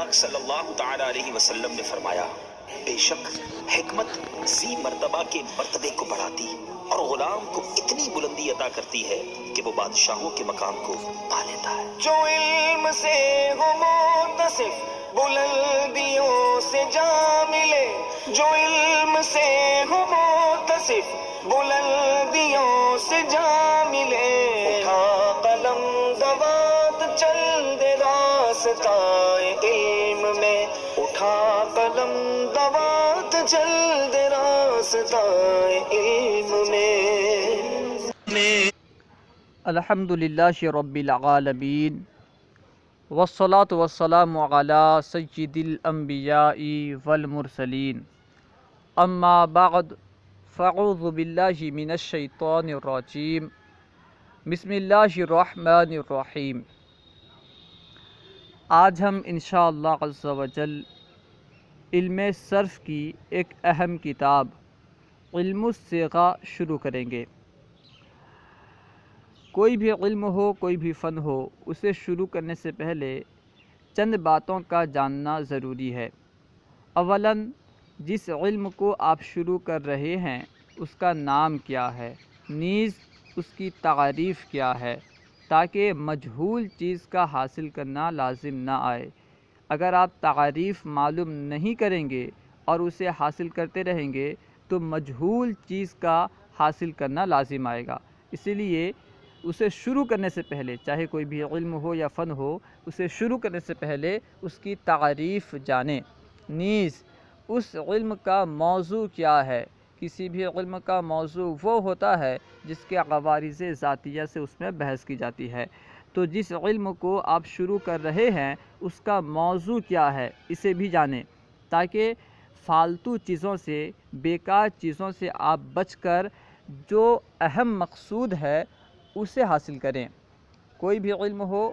پاک صلی اللہ تعالی علیہ وسلم نے فرمایا، بے شک حکمت ذی مرتبہ کے مرتبے کو بڑھاتی اور غلام کو اتنی بلندی عطا کرتی ہے کہ وہ بادشاہوں کے مقام کو پا لیتا ہے۔ جو علم سے ہو متصف بلندیوں سے جا ملے، جو علم سے ہو متصف بلندیوں سے جا ملے، اٹھا قلم دوات چل دے راستائے علم میں، اٹھا قلم دوات چل دے راستائے علم میں۔ الحمدللہ رب العالمین والصلاة والسلام علی سید الانبیاء والمرسلین، اما بعد فاعوذ باللہ من الشیطان الرجیم، بسم اللہ الرحمن الرحیم۔ آج ہم انشاءاللہ عز و جل علم صرف کی ایک اہم کتاب علم الصیغہ شروع کریں گے۔ کوئی بھی علم ہو، کوئی بھی فن ہو، اسے شروع کرنے سے پہلے چند باتوں کا جاننا ضروری ہے۔ اولاً جس علم کو آپ شروع کر رہے ہیں اس کا نام کیا ہے، نیز اس کی تعریف کیا ہے، تاکہ مجہول چیز کا حاصل کرنا لازم نہ آئے۔ اگر آپ تعریف معلوم نہیں کریں گے اور اسے حاصل کرتے رہیں گے تو مجہول چیز کا حاصل کرنا لازم آئے گا۔ اسی لیے اسے شروع کرنے سے پہلے، چاہے کوئی بھی علم ہو یا فن ہو، اسے شروع کرنے سے پہلے اس کی تعریف جانیں۔ نیز اس علم کا موضوع کیا ہے۔ کسی بھی علم کا موضوع وہ ہوتا ہے جس کے عوارض ذاتیہ سے اس میں بحث کی جاتی ہے۔ تو جس علم کو آپ شروع کر رہے ہیں اس کا موضوع کیا ہے، اسے بھی جانیں، تاکہ فالتو چیزوں سے، بیکار چیزوں سے آپ بچ کر جو اہم مقصود ہے اسے حاصل کریں۔ کوئی بھی علم ہو،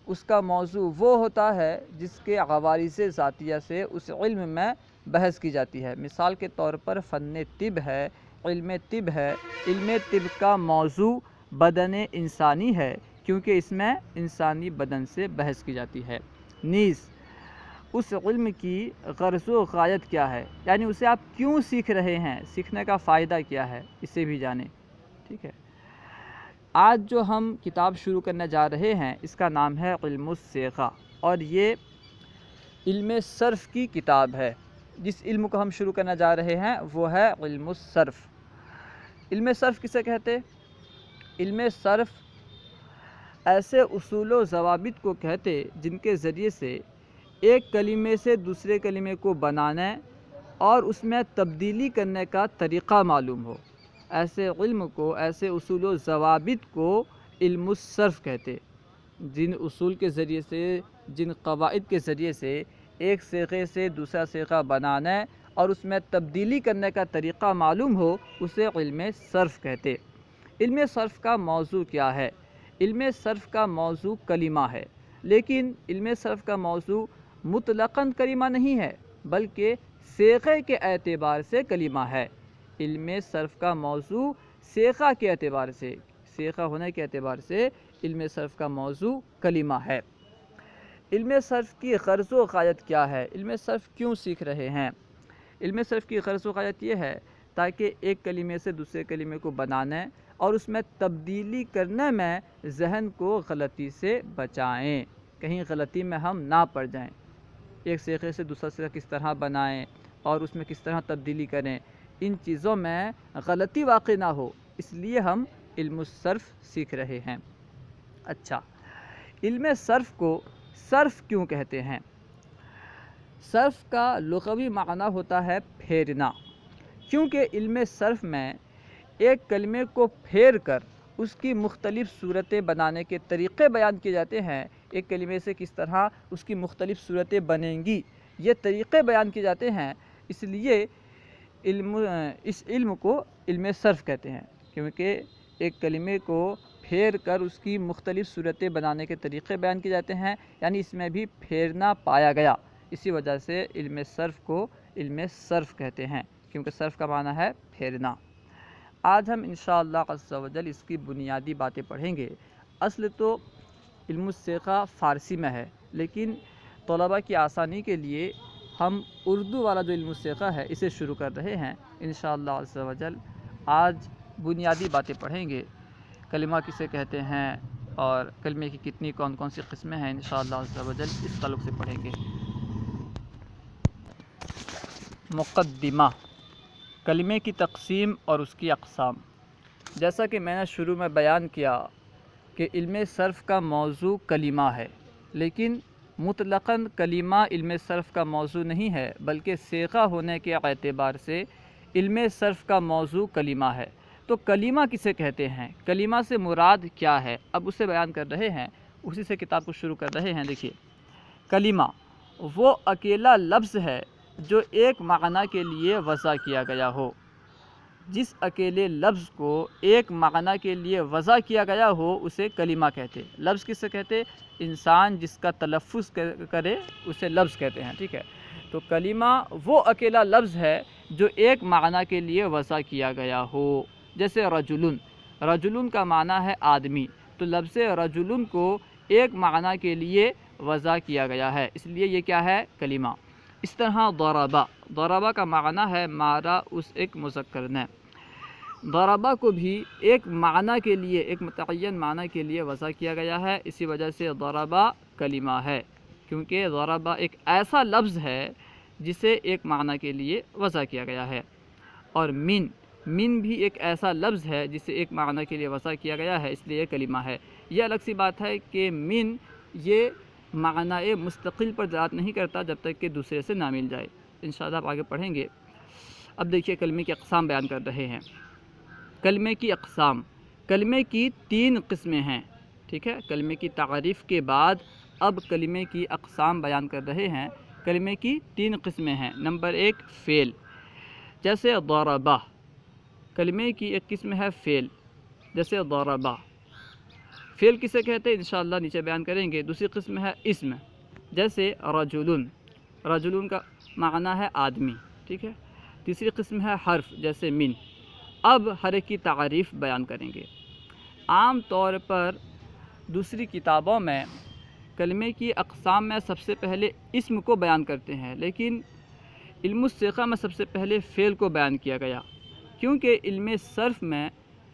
اس کا موضوع وہ ہوتا ہے جس کے عوارض ذاتیہ سے اس علم میں بحث کی جاتی ہے۔ مثال کے طور پر فن طب ہے، علم طب ہے۔ علم طب کا موضوع بدن انسانی ہے، کیونکہ اس میں انسانی بدن سے بحث کی جاتی ہے۔ نیز اس علم کی غرض و غایت کیا ہے، یعنی اسے آپ کیوں سیکھ رہے ہیں، سیکھنے کا فائدہ کیا ہے، اسے بھی جانیں۔ ٹھیک ہے، آج جو ہم کتاب شروع کرنے جا رہے ہیں اس کا نام ہے علم الصیغہ، اور یہ علم صرف کی کتاب ہے۔ جس علم کو ہم شروع کرنے جا رہے ہیں وہ ہے علم الصرف۔ علم صرف کسے کہتے؟ علم صرف ایسے اصول و ضوابط کو کہتے جن کے ذریعے سے ایک کلمے سے دوسرے کلمے کو بنانے اور اس میں تبدیلی کرنے کا طریقہ معلوم ہو۔ ایسے علم کو، ایسے اصول و ضوابط کو علم الصرف کہتے، جن اصول کے ذریعے سے، جن قواعد کے ذریعے سے ایک صیغے سے دوسرا صیغہ بنانے اور اس میں تبدیلی کرنے کا طریقہ معلوم ہو، اسے علم صرف کہتے۔ علم صرف کا موضوع کیا ہے؟ علم صرف کا موضوع کلمہ ہے، لیکن علم صرف کا موضوع مطلقاً کلمہ نہیں ہے، بلکہ صیغے کے اعتبار سے کلمہ ہے۔ علم صرف کا موضوع صیغہ کے اعتبار سے، صیغہ ہونے کے اعتبار سے علم صرف کا موضوع کلمہ ہے۔ علم صرف کی غرض و غایت کیا ہے؟ علم صرف کیوں سیکھ رہے ہیں؟ علم صرف کی غرض و غایت یہ ہے تاکہ ایک کلمے سے دوسرے کلمے کو بنانے اور اس میں تبدیلی کرنے میں ذہن کو غلطی سے بچائیں، کہیں غلطی میں ہم نہ پڑ جائیں۔ ایک صیغے سے دوسرا صیغہ کس طرح بنائیں اور اس میں کس طرح تبدیلی کریں، ان چیزوں میں غلطی واقع نہ ہو، اس لیے ہم علم الصرف سیکھ رہے ہیں۔ اچھا، علم صرف کو صرف کیوں کہتے ہیں؟ صرف کا لغوی معنی ہوتا ہے پھیرنا، کیونکہ علم صرف میں ایک کلمے کو پھیر کر اس کی مختلف صورتیں بنانے کے طریقے بیان کیے جاتے ہیں۔ ایک کلمے سے کس طرح اس کی مختلف صورتیں بنیں گی، یہ طریقے بیان کیے جاتے ہیں، اس لیے اس علم کو علم صرف کہتے ہیں، کیونکہ ایک کلمے کو پھیر کر اس کی مختلف صورتیں بنانے کے طریقے بیان کیے جاتے ہیں، یعنی اس میں بھی پھیرنا پایا گیا، اسی وجہ سے علم صرف کو علم صرف کہتے ہیں، کیونکہ صرف کا معنی ہے پھیرنا۔ آج ہم انشاءاللہ عز و جل اس کی بنیادی باتیں پڑھیں گے۔ اصل تو علم الصیغہ فارسی میں ہے، لیکن طلباء کی آسانی کے لیے ہم اردو والا جو علم السیغہ ہے اسے شروع کر رہے ہیں انشاءاللہ عز و جل۔ آج بنیادی باتیں پڑھیں گے، کلمہ کسے کہتے ہیں اور کلمے کی کتنی کون کون سی قسمیں ہیں انشاءاللہ عز و جل اس تعلق سے پڑھیں گے۔ مقدمہ، کلمے کی تقسیم اور اس کی اقسام۔ جیسا کہ میں نے شروع میں بیان کیا کہ علم صرف کا موضوع کلمہ ہے، لیکن مطلقاً کلمہ علم صرف کا موضوع نہیں ہے، بلکہ صیغہ ہونے کے اعتبار سے علم صرف کا موضوع کلمہ ہے۔ تو کلمہ کسے کہتے ہیں، کلمہ سے مراد کیا ہے، اب اسے بیان کر رہے ہیں، اسی سے کتاب کو شروع کر رہے ہیں۔ دیکھیے، کلمہ وہ اکیلا لفظ ہے جو ایک معنی کے لیے وضع کیا گیا ہو۔ جس اکیلے لفظ کو ایک معنی کے لیے وضع کیا گیا ہو اسے کلمہ کہتے۔ لفظ کسے کہتے؟ انسان جس کا تلفظ کرے اسے لفظ کہتے ہیں، ٹھیک ہے۔ تو کلمہ وہ اکیلا لفظ ہے جو ایک معنی کے لیے وضع کیا گیا ہو، جیسے رجلن۔ رجلن کا معنی ہے آدمی، تو لفظ رجلن کو ایک معنی کے لیے وضع کیا گیا ہے، اس لیے یہ کیا ہے؟ کلمہ۔ اس طرح ضربہ، ضربہ کا معنی ہے مارا اس ایک مذکر نے۔ ضربہ کو بھی ایک معنی کے لیے، ایک متعین معنی کے لیے وضع کیا گیا ہے، اسی وجہ سے ضربہ کلمہ ہے، کیونکہ ضربہ ایک ایسا لفظ ہے جسے ایک معنی کے لیے وضع کیا گیا ہے۔ اور من بھی ایک ایسا لفظ ہے جسے ایک معنی کے لیے وضع کیا گیا ہے، اس لیے یہ کلمہ ہے۔ یہ الگ سی بات ہے کہ من یہ معنی مستقل پر دلالت نہیں کرتا جب تک کہ دوسرے سے نہ مل جائے، انشاءاللہ آپ آگے پڑھیں گے۔ اب دیکھیے کلمے کی اقسام بیان کر رہے ہیں۔ کلمے کی اقسام، کلمے کی 3 قسمیں ہیں، ٹھیک ہے۔ کلمے کی تعریف کے بعد اب کلمے کی اقسام بیان کر رہے ہیں۔ کلمے کی 3 قسمیں ہیں۔ نمبر 1 فعل، جیسے ضربہ۔ کلمے کی ایک قسم ہے فعل، جیسے ضربہ۔ فعل کسے کہتے ہیں انشاءاللہ نیچے بیان کریں گے۔ دوسری قسم ہے اسم، جیسے رجلن۔ رجلن کا معنی ہے آدمی، ٹھیک ہے۔ تیسری قسم ہے حرف، جیسے من۔ اب ہر ایک کی تعریف بیان کریں گے۔ عام طور پر دوسری کتابوں میں کلمے کی اقسام میں سب سے پہلے اسم کو بیان کرتے ہیں، لیکن علم السیغہ میں سب سے پہلے فعل کو بیان کیا گیا، کیونکہ علم صرف میں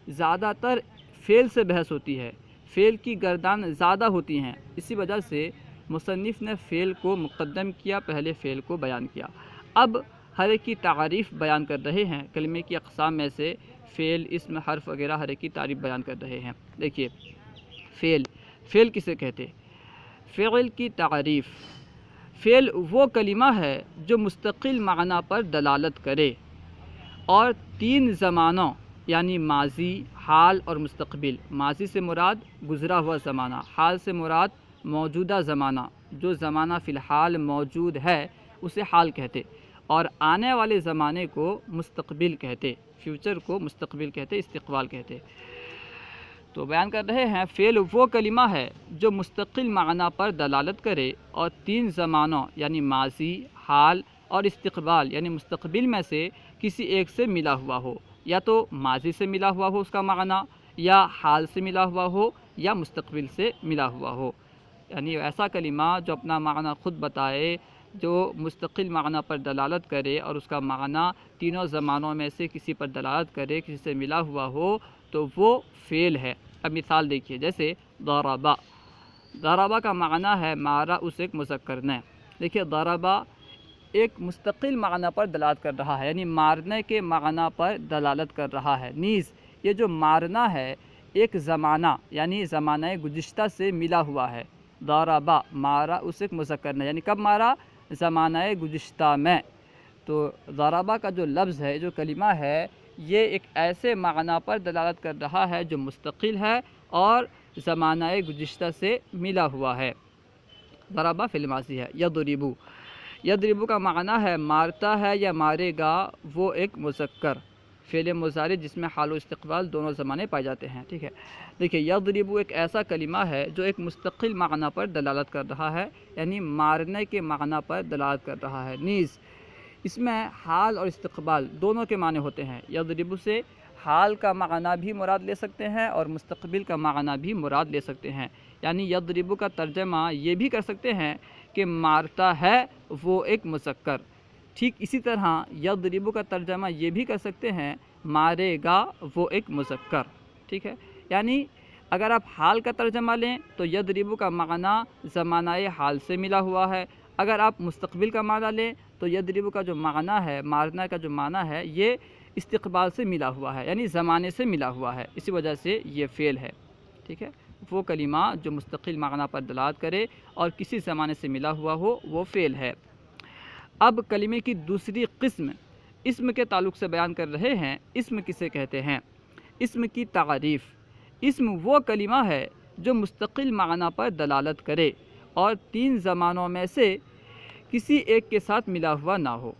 زیادہ تر فعل سے بحث ہوتی ہے، فعل کی گردان زیادہ ہوتی ہیں، اسی وجہ سے مصنف نے فعل کو مقدم کیا، پہلے فعل کو بیان کیا۔ اب ہر ایک کی تعریف بیان کر رہے ہیں۔ کلمے کی اقسام میں سے فعل، اسم، حرف وغیرہ ہر ایک کی تعریف بیان کر رہے ہیں۔ دیکھیے فعل کسے کہتے؟ فعل کی تعریف، فعل وہ کلمہ ہے جو مستقل معنی پر دلالت کرے اور 3 زمانوں یعنی ماضی، حال اور مستقبل۔ ماضی سے مراد گزرا ہوا زمانہ، حال سے مراد موجودہ زمانہ، جو زمانہ فی الحال موجود ہے اسے حال کہتے، اور آنے والے زمانے کو مستقبل کہتے، فیوچر کو مستقبل کہتے، استقبال کہتے۔ تو بیان کر رہے ہیں فعل وہ کلمہ ہے جو مستقل معنی پر دلالت کرے اور 3 زمانوں یعنی ماضی، حال اور استقبال یعنی مستقبل میں سے کسی ایک سے ملا ہوا ہو، یا تو ماضی سے ملا ہوا ہو اس کا معنی، یا حال سے ملا ہوا ہو، یا مستقبل سے ملا ہوا ہو۔ یعنی ایسا کلمہ جو اپنا معنی خود بتائے، جو مستقل معنی پر دلالت کرے اور اس کا معنی تینوں زمانوں میں سے کسی پر دلالت کرے، کسی سے ملا ہوا ہو، تو وہ فعل ہے۔ اب مثال دیکھیے، جیسے ضربہ۔ ضربہ کا معنی ہے مارا اس ایک مذکر نے۔ دیکھیے ضربہ ایک مستقل معنی پر دلالت کر رہا ہے، یعنی مارنے کے معنی پر دلالت کر رہا ہے۔ نیز یہ جو مارنا ہے ایک زمانہ یعنی زمانہ گزشتہ سے ملا ہوا ہے۔ ضربہ مارا اس ایک مذکر نے، یعنی کب مارا؟ زمانہ گزشتہ میں۔ تو ضربہ کا جو لفظ ہے، جو کلمہ ہے، یہ ایک ایسے معنی پر دلالت کر رہا ہے جو مستقل ہے اور زمانہ گزشتہ سے ملا ہوا ہے۔ ضربہ فعل ماضی ہے۔ یضربو، یضربو کا معنی ہے مارتا ہے یا مارے گا، وہ ایک مذکر فعل مضارع جس میں حال و استقبال دونوں زمانے پائے جاتے ہیں، ٹھیک ہے۔ دیکھیے یضربو ایک ایسا کلمہ ہے جو ایک مستقل معنی پر دلالت کر رہا ہے، یعنی مارنے کے معنی پر دلالت کر رہا ہے۔ نیز اس میں حال اور استقبال دونوں کے معنی ہوتے ہیں۔ یضربو سے حال کا معنی بھی مراد لے سکتے ہیں اور مستقبل کا معنی بھی مراد لے سکتے ہیں. یعنی یضرب کا ترجمہ یہ بھی کر سکتے ہیں کہ مارتا ہے وہ ایک مذکر. ٹھیک اسی طرح یضرب کا ترجمہ یہ بھی کر سکتے ہیں مارے گا وہ ایک مذکر. ٹھیک ہے، یعنی اگر آپ حال کا ترجمہ لیں تو یضرب کا معنی زمانہ حال سے ملا ہوا ہے. اگر آپ مستقبل کا معنی لیں تو یضرب کا جو معنی ہے، مارنا کا جو معنی ہے، یہ استقبال سے ملا ہوا ہے، یعنی زمانے سے ملا ہوا ہے. اسی وجہ سے یہ فعل ہے. ٹھیک ہے، وہ کلمہ جو مستقل معنی پر دلالت کرے اور کسی زمانے سے ملا ہوا ہو وہ فعل ہے. اب کلمے کی دوسری قسم اسم کے تعلق سے بیان کر رہے ہیں. اسم کسے کہتے ہیں؟ اسم کی تعریف. اسم وہ کلمہ ہے جو مستقل معنی پر دلالت کرے اور 3 زمانوں میں سے کسی ایک کے ساتھ ملا ہوا نہ ہو.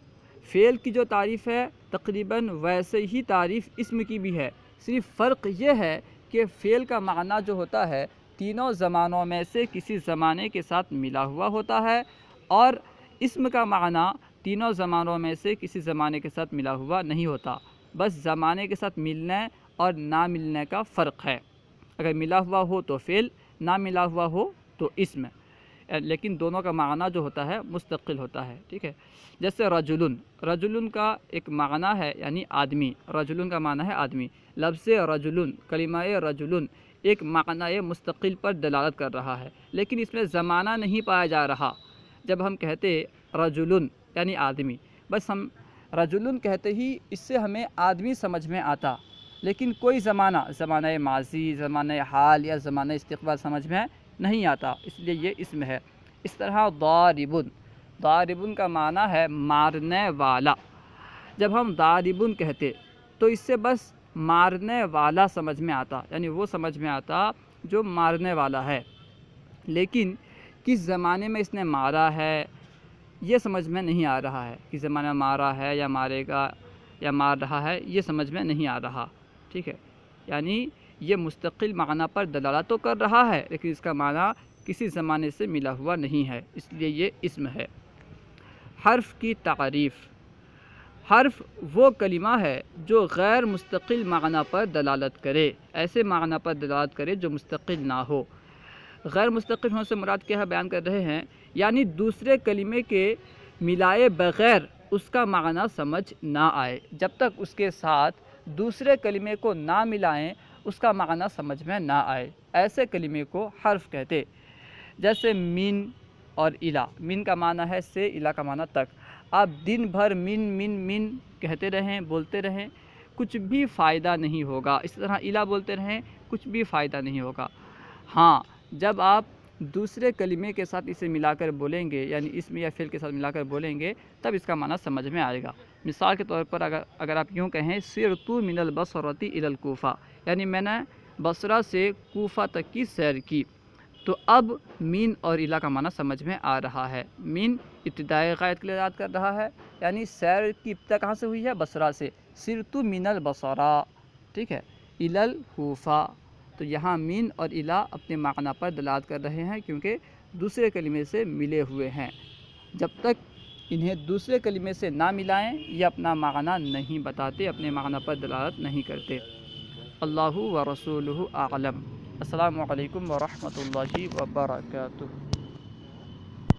فعل کی جو تعریف ہے تقریباً ویسے ہی تعریف اسم کی بھی ہے. صرف فرق یہ ہے کہ فعل کا معنی جو ہوتا ہے تینوں زمانوں میں سے کسی زمانے کے ساتھ ملا ہوا ہوتا ہے، اور اسم کا معنی تینوں زمانوں میں سے کسی زمانے کے ساتھ ملا ہوا نہیں ہوتا. بس زمانے کے ساتھ ملنے اور نہ ملنے کا فرق ہے. اگر ملا ہوا ہو تو فعل، نہ ملا ہوا ہو تو اسم، لیکن دونوں کا معنی جو ہوتا ہے مستقل ہوتا ہے. ٹھیک ہے، جیسے رجلن. رجلن کا ایک معنی ہے یعنی آدمی. رجلن کا معنی ہے آدمی. لفظ رجلن، کلمہ رجلن ایک معنی مستقل پر دلالت کر رہا ہے، لیکن اس میں زمانہ نہیں پایا جا رہا. جب ہم کہتے رجلن یعنی آدمی، بس ہم رجلن کہتے ہی اس سے ہمیں آدمی سمجھ میں آتا، لیکن کوئی زمانہ ماضی، زمانہ حال یا زمانہ استقبال سمجھ میں نہیں آتا، اس لیے یہ اسم ہے. اس طرح ضاربن. ضاربن کا معنی ہے مارنے والا. جب ہم ضاربن کہتے تو اس سے بس مارنے والا سمجھ میں آتا، یعنی وہ سمجھ میں آتا جو مارنے والا ہے، لیکن کس زمانے میں اس نے مارا ہے یہ سمجھ میں نہیں آ رہا ہے. کس زمانے میں مارا ہے یا مارے گا یا مار رہا ہے یہ سمجھ میں نہیں آ رہا. ٹھیک ہے، یعنی یہ مستقل معنی پر دلالت تو کر رہا ہے لیکن اس کا معنی کسی زمانے سے ملا ہوا نہیں ہے، اس لیے یہ اسم ہے. حرف کی تعریف. حرف وہ کلمہ ہے جو غیر مستقل معنی پر دلالت کرے، ایسے معنی پر دلالت کرے جو مستقل نہ ہو. غیر مستقل ہونے سے مراد کیا ہے بیان کر رہے ہیں، یعنی دوسرے کلمے کے ملائے بغیر اس کا معنی سمجھ نہ آئے. جب تک اس کے ساتھ دوسرے کلمے کو نہ ملائیں اس کا معنی سمجھ میں نہ آئے، ایسے کلمے کو حرف کہتے. جیسے من اور الا. من کا معنی ہے سے، الا کا معنی تک. آپ دن بھر من من من کہتے رہیں، بولتے رہیں، کچھ بھی فائدہ نہیں ہوگا. اس طرح الا بولتے رہیں، کچھ بھی فائدہ نہیں ہوگا. ہاں، جب آپ دوسرے کلمے کے ساتھ اسے ملا کر بولیں گے، یعنی اسم یا فعل کے ساتھ ملا کر بولیں گے، تب اس کا معنی سمجھ میں آئے گا. مثال کے طور پر اگر آپ یوں کہیں سرت من البصرۃ الی الکوفہ، یعنی میں نے بصرہ سے کوفہ تک کی سیر کی، تو اب من اور الا کا معنی سمجھ میں آ رہا ہے. من ابتدائی غائب کے لیے یاد کر رہا ہے، یعنی سیر کی ابتدا کہاں سے ہوئی ہے؟ بصرہ سے. سرت من البصرہ، ٹھیک ہے، الی الکوفہ. تو یہاں من اور الا اپنے معنی پر دلالت کر رہے ہیں کیونکہ دوسرے کلمے سے ملے ہوئے ہیں. جب تک انہیں دوسرے کلمے سے نہ ملائیں یہ اپنا معنی نہیں بتاتے، اپنے معنی پر دلالت نہیں کرتے. اللہ و رسولہ اعلم. السلام علیکم ورحمۃ اللہ وبرکاتہ.